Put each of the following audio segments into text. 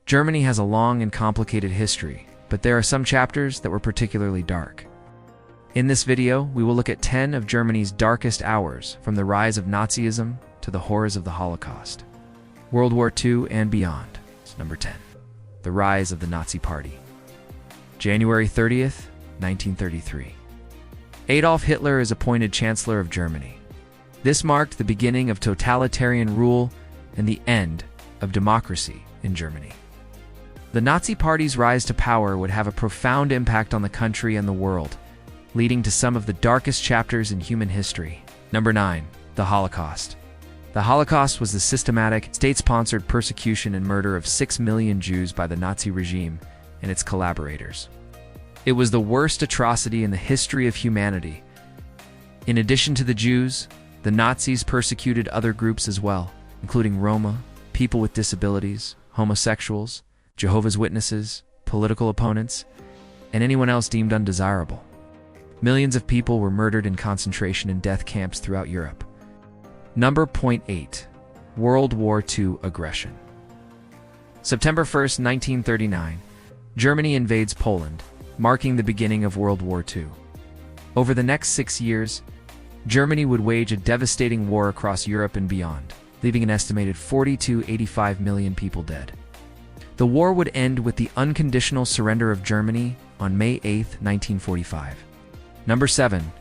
Germany has a long and complicated history, but there are some chapters that were particularly dark. In this video, we will look at 10 of Germany's darkest hours, from the rise of Nazism to the horrors of the Holocaust. World War II and beyond. Number 10. The rise of the Nazi Party. January 30th, 1933. Adolf Hitler is appointed Chancellor of Germany. This marked the beginning of totalitarian rule and the end of democracy in Germany. The Nazi Party's rise to power would have a profound impact on the country and the world, leading to some of the darkest chapters in human history. Number 9. The Holocaust. The Holocaust was the systematic, state-sponsored persecution and murder of 6 million Jews by the Nazi regime and its collaborators. It was the worst atrocity in the history of humanity. In addition to the Jews, the Nazis persecuted other groups as well, including Roma, people with disabilities, homosexuals, Jehovah's Witnesses, political opponents, and anyone else deemed undesirable. Millions of people were murdered in concentration and death camps throughout Europe. Number 8. World War II aggression. September 1st, 1939, Germany invades Poland, marking the beginning of World War II. Over the next 6 years, Germany would wage a devastating war across Europe and beyond, leaving an estimated 40 to 85 million people dead. The war would end with the unconditional surrender of Germany on May 8, 1945. Number 7.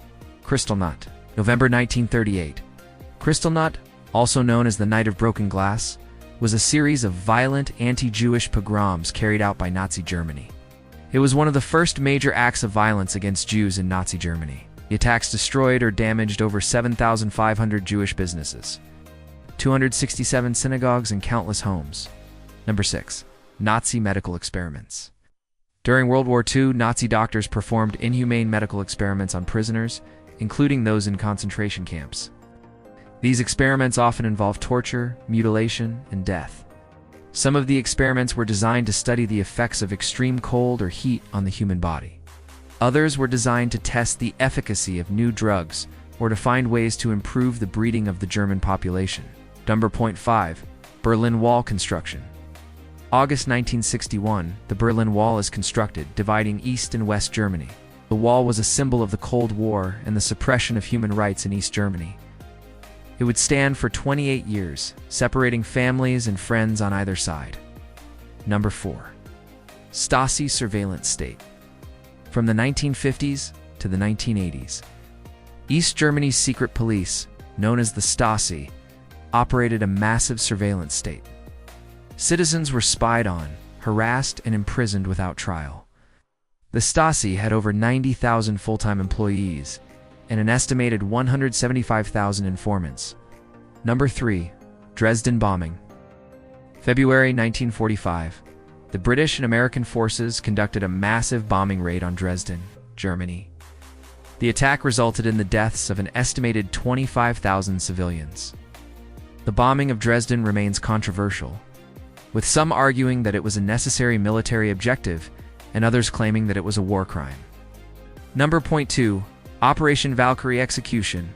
Kristallnacht, November 1938. Kristallnacht, also known as the Night of Broken Glass, was a series of violent anti-Jewish pogroms carried out by Nazi Germany. It was one of the first major acts of violence against Jews in Nazi Germany. The attacks destroyed or damaged over 7,500 Jewish businesses, 267 synagogues, and countless homes. Number 6. Nazi medical experiments. During World War II, Nazi doctors performed inhumane medical experiments on prisoners, including those in concentration camps. These experiments often involved torture, mutilation, and death. Some of the experiments were designed to study the effects of extreme cold or heat on the human body. Others were designed to test the efficacy of new drugs or to find ways to improve the breeding of the German population. Number 5. Berlin Wall construction. August 1961, the Berlin Wall is constructed, dividing East and West Germany. The wall was a symbol of the Cold War and the suppression of human rights in East Germany. It would stand for 28 years, separating families and friends on either side. Number 4. Stasi surveillance state. From the 1950s to the 1980s, East Germany's secret police, known as the Stasi, operated a massive surveillance state. Citizens were spied on, harassed, and imprisoned without trial. The Stasi had over 90,000 full-time employees and an estimated 175,000 informants. Number 3. Dresden bombing. February 1945. The British and American forces conducted a massive bombing raid on Dresden, Germany. The attack resulted in the deaths of an estimated 25,000 civilians. The bombing of Dresden remains controversial, with some arguing that it was a necessary military objective and others claiming that it was a war crime. Number 2. Operation Valkyrie execution.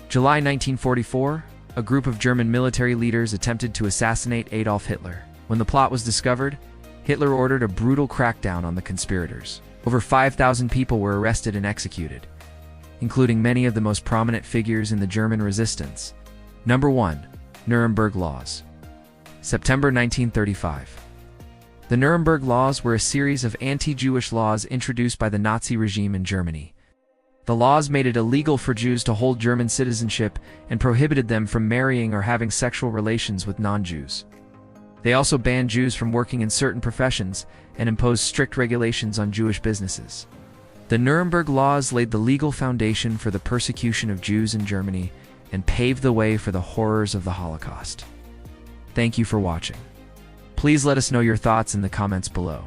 July 1944, a group of German military leaders attempted to assassinate Adolf Hitler. When the plot was discovered, Hitler ordered a brutal crackdown on the conspirators. Over 5,000 people were arrested and executed, including many of the most prominent figures in the German resistance. Number 1. Nuremberg Laws. September 1935. The Nuremberg Laws were a series of anti-Jewish laws introduced by the Nazi regime in Germany. The laws made it illegal for Jews to hold German citizenship and prohibited them from marrying or having sexual relations with non-Jews. They also banned Jews from working in certain professions and imposed strict regulations on Jewish businesses. The Nuremberg Laws laid the legal foundation for the persecution of Jews in Germany and paved the way for the horrors of the Holocaust. Thank you for watching. Please let us know your thoughts in the comments below.